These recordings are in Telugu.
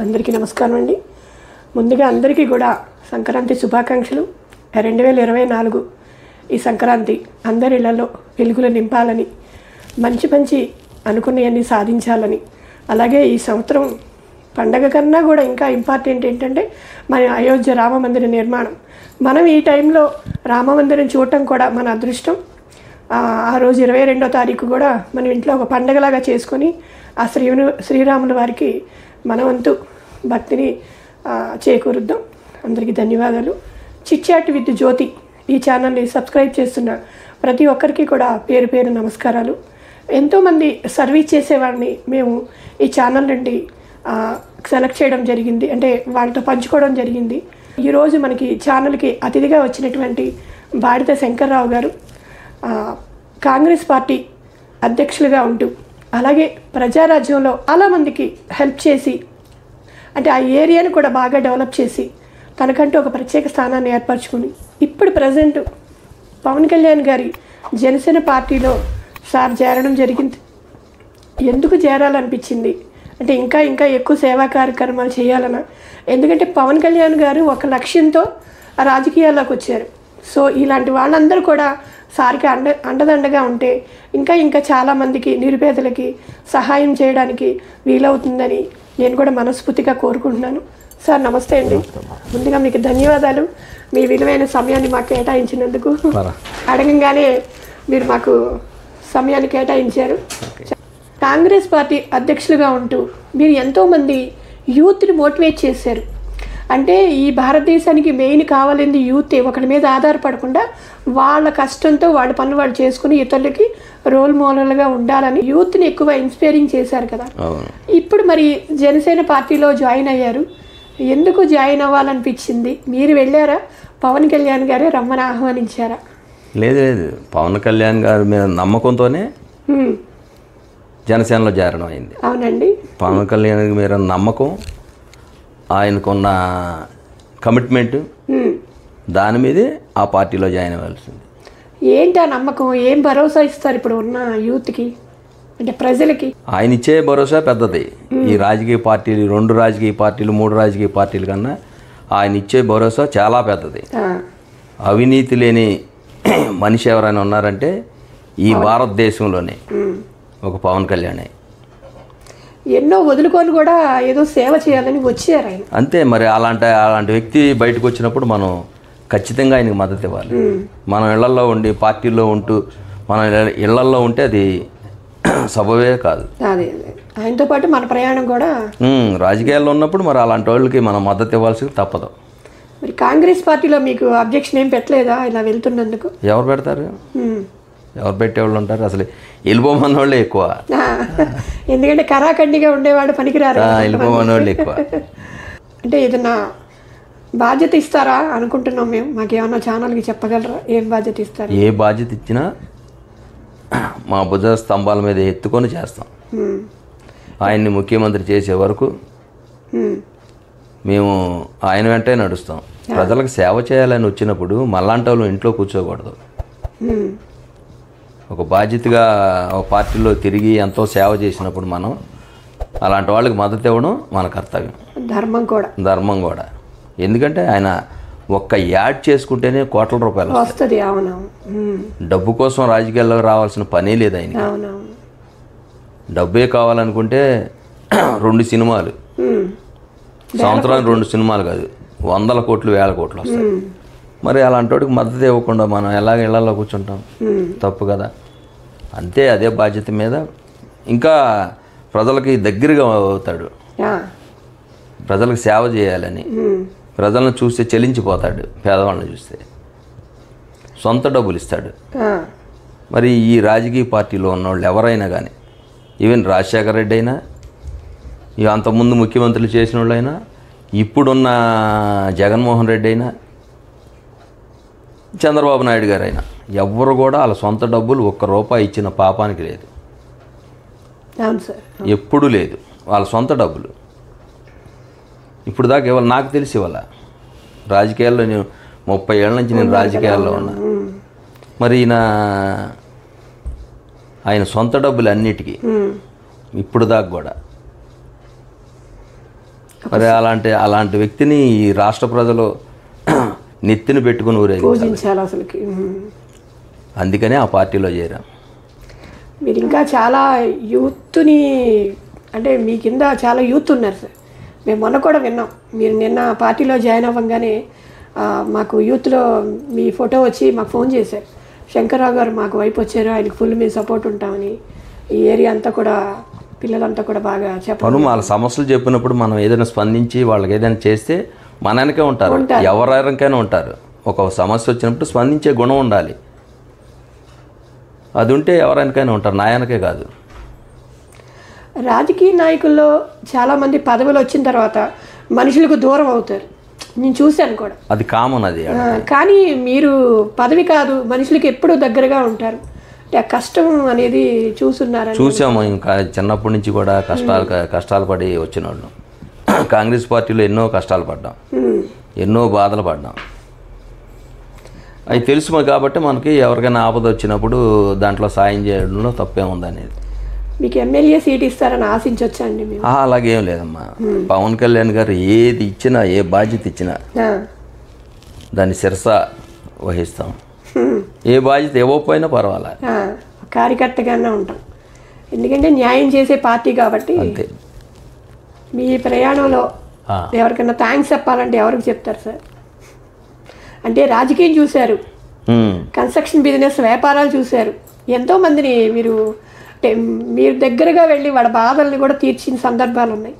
అందరికీ నమస్కారం అండి. ముందుగా అందరికీ కూడా సంక్రాంతి శుభాకాంక్షలు. 2024 ఈ సంక్రాంతి అందరి ఇళ్లలో వెలుగులు నింపాలని, మంచి మంచి అనుకున్నవన్నీ సాధించాలని, అలాగే ఈ సంవత్సరం పండగ కన్నా కూడా ఇంకా ఇంపార్టెంట్ ఏంటంటే మన అయోధ్య రామ మందిర నిర్మాణం. మనం ఈ టైంలో రామ మందిరం చూడటం కూడా మన అదృష్టం. ఆ రోజు 22వ తారీఖు కూడా మనం ఇంట్లో ఒక పండగలాగా చేసుకొని ఆ శ్రీరాముల వారికి మన వంతు భక్తిని చేకూరుద్దాం. అందరికీ ధన్యవాదాలు. చిట్ చాట్ విత్ జ్యోతి ఈ ఛానల్ని సబ్స్క్రైబ్ చేస్తున్న ప్రతి ఒక్కరికి కూడా పేరు పేరు నమస్కారాలు. ఎంతోమంది సర్వీస్ చేసేవాడిని మేము ఈ ఛానల్ నుండి సెలెక్ట్ చేయడం జరిగింది, అంటే వాళ్ళతో పంచుకోవడం జరిగింది. ఈరోజు మనకి ఛానల్కి అతిథిగా వచ్చినటువంటి బాడిత శంకర్రావు గారు కాంగ్రెస్ పార్టీ అధ్యక్షులుగా ఉంటూ, అలాగే ప్రజారాజ్యంలో చాలామందికి హెల్ప్ చేసి, అంటే ఆ ఏరియాను కూడా బాగా డెవలప్ చేసి తనకంటూ ఒక ప్రత్యేక స్థానాన్ని ఏర్పరచుకుని ఇప్పుడు ప్రజెంట్ పవన్ కళ్యాణ్ గారి జనసేన పార్టీలో సార్ చేరడం జరిగింది. ఎందుకు చేరాలనిపించింది అంటే ఇంకా ఇంకా ఎక్కువ సేవా కార్యక్రమాలు చేయాలన్నా, ఎందుకంటే పవన్ కళ్యాణ్ గారు ఒక లక్ష్యంతో రాజకీయాల్లోకి వచ్చారు. సో ఇలాంటి వాళ్ళందరూ కూడా సార్కి అండదండగా ఉంటే ఇంకా ఇంకా చాలామందికి నిరుపేదలకి సహాయం చేయడానికి వీలవుతుందని నేను కూడా మనస్ఫూర్తిగా కోరుకుంటున్నాను. సార్ నమస్తే అండి. ముందుగా మీకు ధన్యవాదాలు, మీ విలువైన సమయాన్ని మాకు కేటాయించినందుకు. అడగంగానే మీరు మాకు సమయాన్ని కేటాయించారు. కాంగ్రెస్ పార్టీ అధ్యక్షులుగా ఉంటూ మీరు ఎంతోమంది యూత్ని మోటివేట్ చేశారు. అంటే ఈ భారతదేశానికి మెయిన్ కావాలింది యూత్, ఒకరి మీద ఆధారపడకుండా వాళ్ళ కష్టంతో వాళ్ళ పనులు వాళ్ళు చేసుకుని ఇతరులకి రోల్ మోడల్గా ఉండాలని యూత్ని ఎక్కువ ఇన్స్పైరింగ్ చేశారు కదా. ఇప్పుడు మరి జనసేన పార్టీలో జాయిన్ అయ్యారు. ఎందుకు జాయిన్ అవ్వాలనిపించింది? మీరు వెళ్ళారా, పవన్ కళ్యాణ్ గారే రమ్మని ఆహ్వానించారా? లేదు లేదు, పవన్ కళ్యాణ్ గారి మీద నమ్మకంతోనే జనసేనలో చేరడం అయింది. అవునండి, పవన్ కళ్యాణ్ మీద నమ్మకం, ఆయనకున్న కమిట్మెంట్, దాని మీదే ఆ పార్టీలో జాయిన్ అవ్వాల్సింది. ఏంటి ఆ నమ్మకం? ఏం భరోసా ఇస్తారు ఇప్పుడు ఉన్న యూత్కి, అంటే ప్రజలకి? ఆయన ఇచ్చే భరోసా పెద్దది. ఈ రాజకీయ పార్టీలు, 2 రాజకీయ పార్టీలు, 3 రాజకీయ పార్టీల కన్నా ఆయన ఇచ్చే భరోసా చాలా పెద్దది. అవినీతి లేని మనిషి ఎవరైనా ఉన్నారంటే ఈ భారతదేశంలోనే ఒక పవన్ కళ్యాణే. ఎన్నో వదులుకొని కూడా ఏదో సేవ చేయాలని వచ్చారు ఆయన. అంతే మరి, అలాంటి వ్యక్తి బయటకు వచ్చినప్పుడు మనం ఖచ్చితంగా ఆయనకు మద్దతు ఇవ్వాలి. మనం ఇళ్లల్లో ఉండి పార్టీల్లో ఉంటూ మనం ఇళ్లల్లో ఉంటే అది సబబే కాదు. అదే ఆయనతో పాటు మన ప్రయాణం కూడా రాజకీయాల్లో ఉన్నప్పుడు మరి అలాంటి వాళ్ళకి మనం మద్దతు ఇవ్వాల్సింది తప్పదు. మరి కాంగ్రెస్ పార్టీలో మీకు అబ్జెక్షన్ ఏం పెట్టలేదా ఇలా వెళ్తున్నందుకు? ఎవరు పెడతారు? ఎవరు పెట్టేవాళ్ళు ఉంటారు? అసలు వెళ్ళిపోమన్న వాళ్ళే ఎక్కువ. ఎందుకంటే కరాఖండిగా ఉండేవాడు పనికిరారు, వెళ్ళిపోమన్న వాళ్ళు ఎక్కువ. అంటే ఏదన్నా బాధ్యత ఇస్తారా అనుకుంటున్నాం మేము, మాకేమన్నా ఛానల్కి చెప్పగలరా? ఏం బాధ్యత ఇస్తారు? ఏ బాధ్యత ఇచ్చినా మా భుజ స్తంభాల మీద ఎత్తుకొని చేస్తాం. ఆయన్ని ముఖ్యమంత్రి చేసే వరకు మేము ఆయన వెంటే నడుస్తాం. ప్రజలకు సేవ చేయాలని వచ్చినప్పుడు మళ్ళాంటి వాళ్ళు ఇంట్లో కూర్చోకూడదు. ఒక బాధ్యతగా ఒక పార్టీలో తిరిగి ఎంతో సేవ చేసినప్పుడు మనం అలాంటి వాళ్ళకి మద్దతు ఇవ్వడం మన కర్తవ్యం, ధర్మం కూడా. ఎందుకంటే ఆయన ఒక్క యాడ్ చేసుకుంటేనే కోట్ల రూపాయలు వస్తుంది. డబ్బు కోసం రాజకీయాల్లోకి రావాల్సిన పనే లేదు ఆయన. డబ్బే కావాలనుకుంటే 2 సినిమాలు, సంవత్సరానికి 2 సినిమాలు కాదు, 100 కోట్లు 1000 కోట్లు వస్తాయి. మరి అలాంటి వాడికి మద్దతు ఇవ్వకుండా మనం ఎలాగ ఇళ్లలో కూర్చుంటాం? తప్పు కదా. అంతే, అదే బాధ్యత మీద ఇంకా ప్రజలకి దగ్గరగా అవుతాడు. ప్రజలకు సేవ చేయాలని, ప్రజలను చూస్తే చెలించిపోతాడు. పేదవాళ్ళని చూస్తే సొంత డబ్బులు ఇస్తాడు. మరి ఈ రాజకీయ పార్టీలో ఉన్నవాళ్ళు ఎవరైనా కానీ, ఈవెన్ రాజశేఖర రెడ్డి అయినా, ఇక అంతకుముందు ముఖ్యమంత్రులు చేసిన వాళ్ళైనా, ఇప్పుడున్న జగన్మోహన్ రెడ్డి అయినా, చంద్రబాబు నాయుడు గారు అయినా, ఎవ్వరు కూడా వాళ్ళ సొంత డబ్బులు ₹1 ఇచ్చిన పాపానికి లేదు. ఎప్పుడూ లేదు వాళ్ళ సొంత డబ్బులు. ఇప్పుడు దాకా ఇవాళ నాకు తెలిసి ఇవాళ రాజకీయాల్లో నేను 30 ఏళ్ళ నుంచి నేను రాజకీయాల్లో ఉన్నా. మరి ఆయన సొంత డబ్బులు అన్నిటికీ ఇప్పుడు దాకా కూడా మరి అలాంటి వ్యక్తిని ఈ రాష్ట్ర ప్రజలు నెత్తిన పెట్టుకుని పూజించాలి అసలుకి. అందుకనే ఆ పార్టీలో చేరాం. మీరు ఇంకా చాలా యూత్ని, అంటే మీ కింద చాలా యూత్ ఉన్నారు సార్. మేము మొన్న కూడా విన్నాం, మీరు నిన్న పార్టీలో జాయిన్ అవ్వగానే మాకు యూత్లో మీ ఫోటో వచ్చి మాకు ఫోన్ చేశారు, శంకర్రావు గారు మాకు వైపు వచ్చారు, ఆయనకు ఫుల్ మేము సపోర్ట్ ఉంటామని. ఈ ఏరియా అంతా కూడా పిల్లలంతా కూడా బాగా చెప్పారు. వాళ్ళ సమస్యలు చెప్పినప్పుడు మనం ఏదైనా స్పందించి వాళ్ళకి ఏదైనా చేస్తే మన వెనకే ఉంటారు, ఎవరికైనా ఉంటారు. ఒక సమస్య వచ్చినప్పుడు స్పందించే గుణం ఉండాలి, అది ఉంటే ఎవరికైనా ఉంటారు, నా వెనకే కాదు. రాజకీయ నాయకుల్లో చాలామంది పదవులు వచ్చిన తర్వాత మనుషులకు దూరం అవుతారు, నేను చూశాను కూడా, అది కామన్ అది. కానీ మీరు పదవి కాదు, మనుషులకి ఎప్పుడూ దగ్గరగా ఉంటారు. అంటే ఆ కష్టం అనేది చూసాము. ఇంకా చిన్నప్పటి నుంచి కూడా కష్టాలు పడి వచ్చిన వాళ్ళు. కాంగ్రెస్ పార్టీలో ఎన్నో కష్టాలు పడ్డాం, ఎన్నో బాధలు పడ్డాం. అవి తెలుసు కాబట్టి మనకి ఎవరికైనా ఆపద వచ్చినప్పుడు దాంట్లో సాయం చేయడంలో తప్పేముందనేది. మీకు ఎమ్మెల్యే సీట్ ఇస్తారని ఆశించవచ్చండి? అలాగేం లేదమ్మా. పవన్ కళ్యాణ్ గారు ఏది ఇచ్చినా, ఏ బాధ్యత ఇచ్చినా దాన్ని శిరస వహిస్తాం. ఏ బాధ్యత ఇవ్వకపోయినా పర్వాలేదు, కార్యకర్తగానే ఉంటాం. ఎందుకంటే న్యాయం చేసే పార్టీ కాబట్టి. అంతే. మీ ప్రయాణంలో ఎవరికైనా థ్యాంక్స్ చెప్పాలంటే ఎవరికి చెప్తారు సార్? అంటే రాజకీయం చూశారు, కన్స్ట్రక్షన్ బిజినెస్ వ్యాపారాలు చూశారు, ఎంతోమందిని మీరు దగ్గరగా వెళ్ళి వాళ్ళ బాధల్ని కూడా తీర్చిన సందర్భాలు ఉన్నాయి.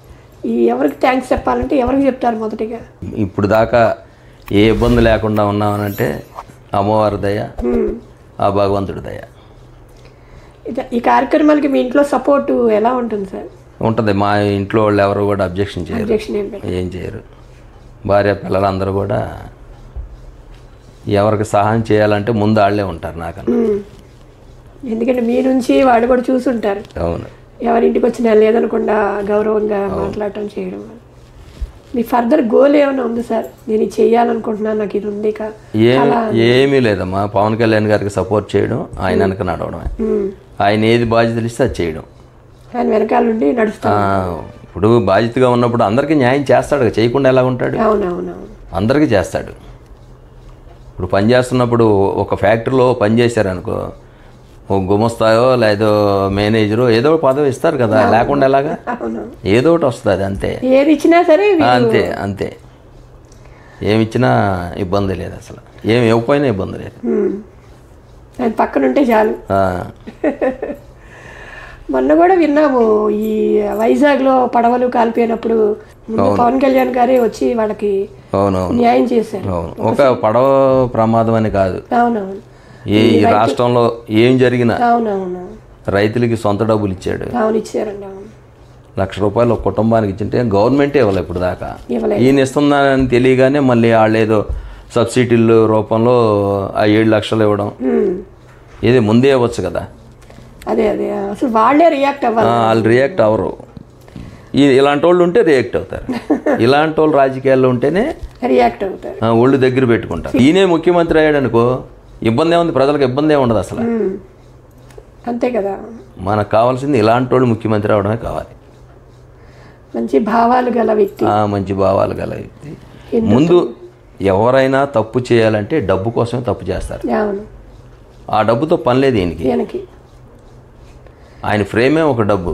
ఎవరికి థ్యాంక్స్ చెప్పాలంటే ఎవరికి చెప్తారు మొదటిగా? ఇప్పుడు దాకా ఏ ఇబ్బంది లేకుండా ఉన్నామనంటే అమ్మవారి దయ, ఆ భగవంతుడి దయ. ఈ కార్యక్రమాలకి మీ ఇంట్లో సపోర్టు ఎలా ఉంటుంది సార్? ఉంటుంది. మా ఇంట్లో వాళ్ళు ఎవరు కూడా అబ్జెక్షన్ చేయరు, ఏం చేయరు. భార్య పిల్లలు అందరూ కూడా ఎవరికి సహాయం చేయాలంటే ముందు వాళ్ళే ఉంటారు నాకన్నా. ఎందుకంటే మీ నుంచి వాళ్ళు కూడా చూసుంటారు. అవును. ఎవరింటికి వచ్చినా లేదనకుండా గౌరవంగా మాట్లాడటం చేయడం. మీ ఫర్దర్ గోల్ ఏమైనా ఉంది సార్? నేను ఇది చేయాలనుకుంటున్నాను, నాకు ఇది ఉంది? ఏమీ లేదమ్మా. పవన్ కళ్యాణ్ గారికి సపోర్ట్ చేయడం, ఆయన వెనక నడవడమే. ఆయన ఏది బాధ్యతలు ఇస్తే అది చేయడం, ఆయన వెనకాల నుండి నడుస్తాడు. ఇప్పుడు బాధ్యతగా ఉన్నప్పుడు అందరికీ న్యాయం చేస్తాడు, చేయకుండా ఎలా ఉంటాడు? అవునవునవును, అందరికీ చేస్తాడు. ఇప్పుడు పని చేస్తున్నప్పుడు ఒక ఫ్యాక్టరీలో పని చేశారనుకో, ఓ గుమస్తాయో లేదో మేనేజరో ఏదో పదవి ఇస్తారు కదా, లేకుండా ఎలాగా? ఏదో ఒకటి వస్తుంది, అంతే. ఏది ఇచ్చినా సరే అంతే అంతే. ఏమి ఇచ్చినా ఇబ్బంది లేదు, అసలు ఏమి ఇవ్వకపోయినా ఇబ్బంది లేదు, పక్కనుంటే చాలు. మొన్న కూడా విన్నాము, ఈ వైజాగ్లో పడవలు కాలిపోయినప్పుడు పవన్ కళ్యాణ్ గారే వచ్చి వాళ్ళకి న్యాయం చేశారు. ఒక పడవ ప్రమాదం అని కాదు, అవునవును, ఈ రాష్ట్రంలో ఏం జరిగినా అవునవును రైతులకి సొంత డబ్బులు ఇచ్చాడు. అవును, ఇచ్చారండి. ₹1,00,000 ఒక కుటుంబానికి ఇచ్చింటే గవర్నమెంటే ఇవ్వలే ఇప్పుడు దాకా. ఈయన ఇస్తుందని తెలియగానే మళ్ళీ వాళ్ళు ఏదో సబ్సిడీల రూపంలో ఆ 7 లక్షలు ఇవ్వడం, ఇది ముందే ఇవ్వచ్చు కదా. అదే అదే అసలు వాళ్ళే రియాక్ట్ అవ్వాలి. వాళ్ళు రియాక్ట్ అవ్వరు. ఇలాంటి వాళ్ళు ఉంటే రియాక్ట్ అవుతారు. ఇలాంటి వాళ్ళు రాజకీయాల్లో ఉంటేనే రియాక్ట్ అవుతారు, ఒళ్ళు దగ్గర పెట్టుకుంటారు. ఈయనే ముఖ్యమంత్రి అయ్యాడు అనుకో, ఇబ్బంది ఏముంది, ప్రజలకు ఇబ్బంది ఏమి ఉండదు అసలు. అంతే కదా. మనకు కావాల్సింది ఇలాంటి వాళ్ళు ముఖ్యమంత్రి అవడమే కావాలి. మంచి భావాలు గల వ్యక్తి, మంచి భావాలు గల వ్యక్తి. ముందు ఎవరైనా తప్పు చేయాలంటే డబ్బు కోసమే తప్పు చేస్తారు. ఆ డబ్బుతో పని లేదు ఈయనకి. ఆయన ఫ్రేమే ఒక డబ్బు,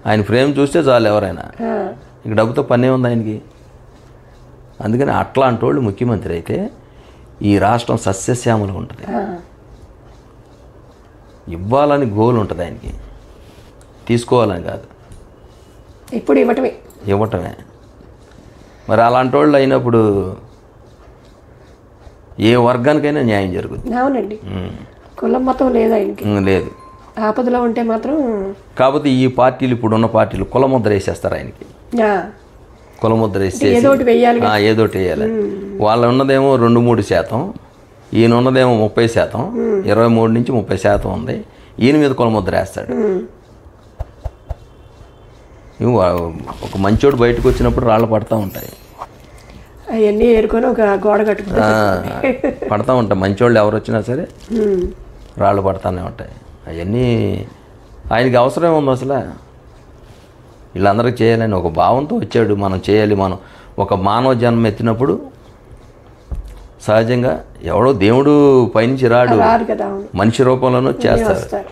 ఆయన ఫ్రేమ్ చూస్తే చాలు ఎవరైనా. ఇంక డబ్బుతో పనే ఉంది ఆయనకి. అందుకని అట్లాంటి వాళ్ళు ముఖ్యమంత్రి అయితే ఈ రాష్ట్రం సస్యశ్యామలు ఉంటుంది. ఇవ్వాలని గోల్ ఉంటుంది ఆయనకి, తీసుకోవాలని కాదు, ఇప్పుడు ఇవ్వటమే. మరి అలాంటి వాళ్ళు అయినప్పుడు ఏ వర్గానికైనా న్యాయం జరుగుతుంది. అవునండి, కులం మతం లేదు ఆయనకి, లేదు. ఆపదలో ఉంటే మాత్రం. కాకపోతే ఈ పార్టీలు, ఇప్పుడు ఉన్న పార్టీలు కులముద్ర వేసేస్తారు ఆయనకి. కులముద్ర వేసేసి ఏదోటి వేయాలి. వాళ్ళు ఉన్నదేమో 2-3%, ఈయన ఉన్నదేమో 30%, 23 నుంచి 30% ఉంది. ఈయన మీద కులముద్ర వేస్తాడు. ఒక మంచోడు బయటకు వచ్చినప్పుడు రాళ్ళు పడతా ఉంటాయి, అవన్నీ ఏరుకొని ఒక గోడ కట్టుకుంటా పడతా ఉంటాయి. మంచోళ్ళు ఎవరు వచ్చినా సరే రాళ్ళు పడతానే ఉంటాయి. అవన్నీ ఆయనకి అవసరం ఉంది అసలు. వీళ్ళందరికీ చేయాలని ఒక భావంతో వచ్చాడు. మనం చేయాలి, మనం ఒక మానవ జన్మ ఎత్తినప్పుడు సహజంగా ఎవడో దేవుడు పైనుంచి రాడు, రారు కదా, అవును. మనిషి రూపంలోనూ చేస్తారు. వస్తారు.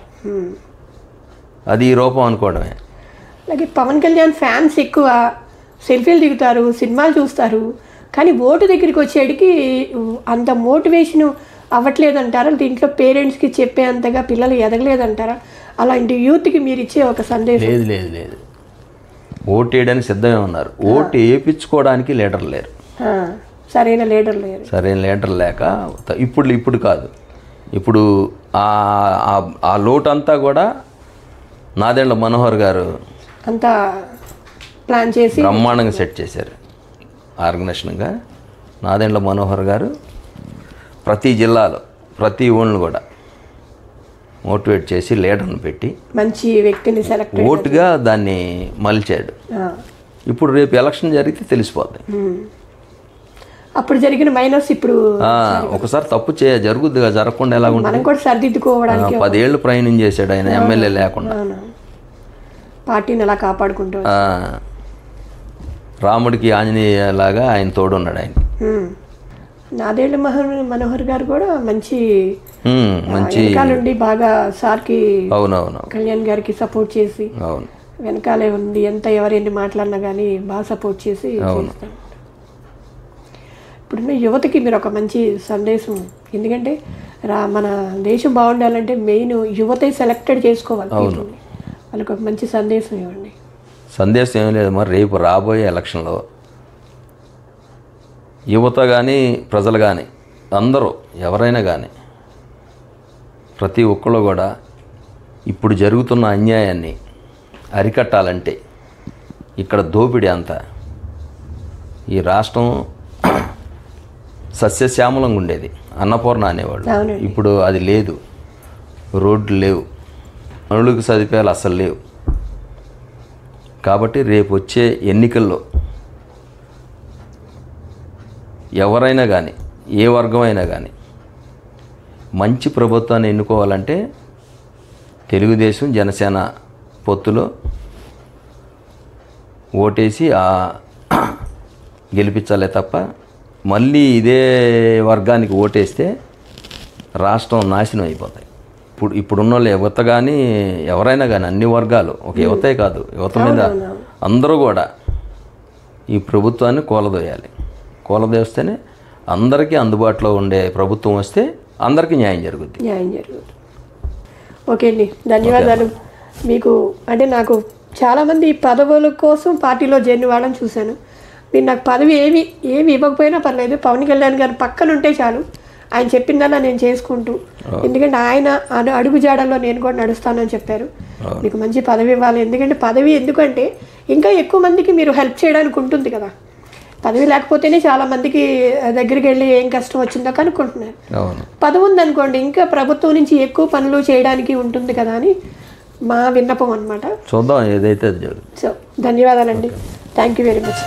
అది ఈ రూపం అనుకోవడమే. అలాగే పవన్ కళ్యాణ్ ఫ్యాన్స్ ఎక్కువ సెల్ఫీలు దిగుతారు, సినిమాలు చూస్తారు, కానీ ఓటు దగ్గరికి వచ్చేటికి అంత మోటివేషన్ అవ్వట్లేదంటారా? దీంట్లో పేరెంట్స్కి చెప్పేంతగా పిల్లలు ఎదగలేదంటారా? అలాంటి యూత్కి మీరు ఇచ్చే ఒక సందేశం. లేదు లేదు లేదు, ఓటు వేయడానికి సిద్ధమే ఉన్నారు. ఓటు వేయించుకోవడానికి లీడర్ లేరు, సరైన లీడర్ లేరు. సరైన లీడర్ లేక ఇప్పుడు కాదు, ఇప్పుడు ఆ లోటంతా కూడా నాదెండ్ల మనోహర్ గారు అంతా ప్లాన్ చేసి బ్రహ్మాండంగా సెట్ చేశారు. ఆర్గనైజేషన్గా నాదెండ్ల మనోహర్ గారు ప్రతి జిల్లాలో ప్రతి ఊళ్ళను కూడా మోటివేట్ చేసి లీడర్ని పెట్టి మంచి వ్యక్తిని సెలెక్ట్ ఓటుగా దాన్ని మలిచాడు. ఇప్పుడు రేపు ఎలక్షన్ జరిగితే తెలిసిపోద్ది. అప్పుడు జరిగిన మైనస్ ఇప్పుడు ఒకసారి తప్పు జరుగుద్దిగా, జరగకుండా ఎలా ఉంటుంది? మనం కూడా సరిదిద్దుకోవడానికి 10 ఏళ్ళు ప్రయాణం చేశాడు ఆయన ఎమ్మెల్యే లేకుండా. పార్టీని అలా కాపాడుకుంటూ రాముడికి ఆంజనేయలాగా ఆయన తోడున్నాడు. ఆయన నాదేళ్ల మనోహర్ గారు కూడా మంచి మంచి వెనకాలండి బాగా సార్కి అవునవును కళ్యాణ్ గారికి సపోర్ట్ చేసి అవును వెనకాలే ఉంది, ఎంత ఎవరెన్ని మాట్లాడినా కానీ బాగా సపోర్ట్ చేసి చేస్తాను. ఇప్పుడున్న యువతకి మీరు ఒక మంచి సందేశం, ఎందుకంటే మన దేశం బాగుండాలంటే మెయిన్ యువతే సెలెక్టెడ్ చేసుకోవాలి. వాళ్ళకి ఒక మంచి సందేశం ఇవ్వండి. సందేశం ఏం లేదు, మరి రేపు రాబోయే ఎలక్షన్లో యువత కానీ ప్రజలు కానీ అందరూ ఎవరైనా కానీ ప్రతి ఒక్కళ్ళు కూడా ఇప్పుడు జరుగుతున్న అన్యాయాన్ని అరికట్టాలంటే, ఇక్కడ దోపిడీ అంతా, ఈ రాష్ట్రం సస్యశ్యామలంగా ఉండేది, అన్నపూర్ణ అనేవాళ్ళు. ఇప్పుడు అది లేదు, రోడ్లు లేవు, పనులకు సదుపాయాలు అస్సలు లేవు. కాబట్టి రేపు వచ్చే ఎన్నికల్లో ఎవరైనా కానీ ఏ వర్గం అయినా కానీ మంచి ప్రభుత్వాన్ని ఎన్నుకోవాలంటే తెలుగుదేశం జనసేన పొత్తులో ఓటేసి గెలిపించాలే తప్ప మళ్ళీ ఇదే వర్గానికి ఓటేస్తే రాష్ట్రం నాశనం అయిపోతాయి. ఇప్పుడున్న వాళ్ళు యువత కానీ ఎవరైనా కానీ అన్ని వర్గాలు, ఒక యువతే కాదు, యువత మీద అందరూ కూడా ఈ ప్రభుత్వాన్ని కూలదోస్తేనే అందరికీ అందుబాటులో ఉండే ప్రభుత్వం వస్తే అందరికీ న్యాయం జరుగుద్ది. ఓకే అండి, ధన్యవాదాలు మీకు. అంటే నాకు చాలామంది పదవుల కోసం పార్టీలో చేరిన వాళ్ళని చూశాను. మీరు నాకు పదవి ఏమి ఇవ్వకపోయినా పర్లేదు, పవన్ కళ్యాణ్ గారు పక్కన ఉంటే చాలు, ఆయన చెప్పిందల్లా నేను చేసుకుంటూ, ఎందుకంటే ఆయన అడుగు జాడల్లో నేను కూడా నడుస్తానని చెప్పారు. మీకు మంచి పదవి ఇవ్వాలి, ఎందుకంటే పదవి ఎందుకంటే ఇంకా ఎక్కువ మందికి మీరు హెల్ప్ చేయడానికి ఉంటుంది కదా. పదవి లేకపోతేనే చాలా మందికి దగ్గరికి వెళ్ళి ఏం కష్టం వచ్చిందో కనుక్కుంటున్నారు. పదవి ఉందనుకోండి ఇంకా ప్రభుత్వం నుంచి ఎక్కువ పనులు చేయడానికి ఉంటుంది కదా అని మా విన్నపం అనమాట. చూద్దాం ఏదైతే. సో ధన్యవాదాలండి, థ్యాంక్ యూ వెరీ మచ్.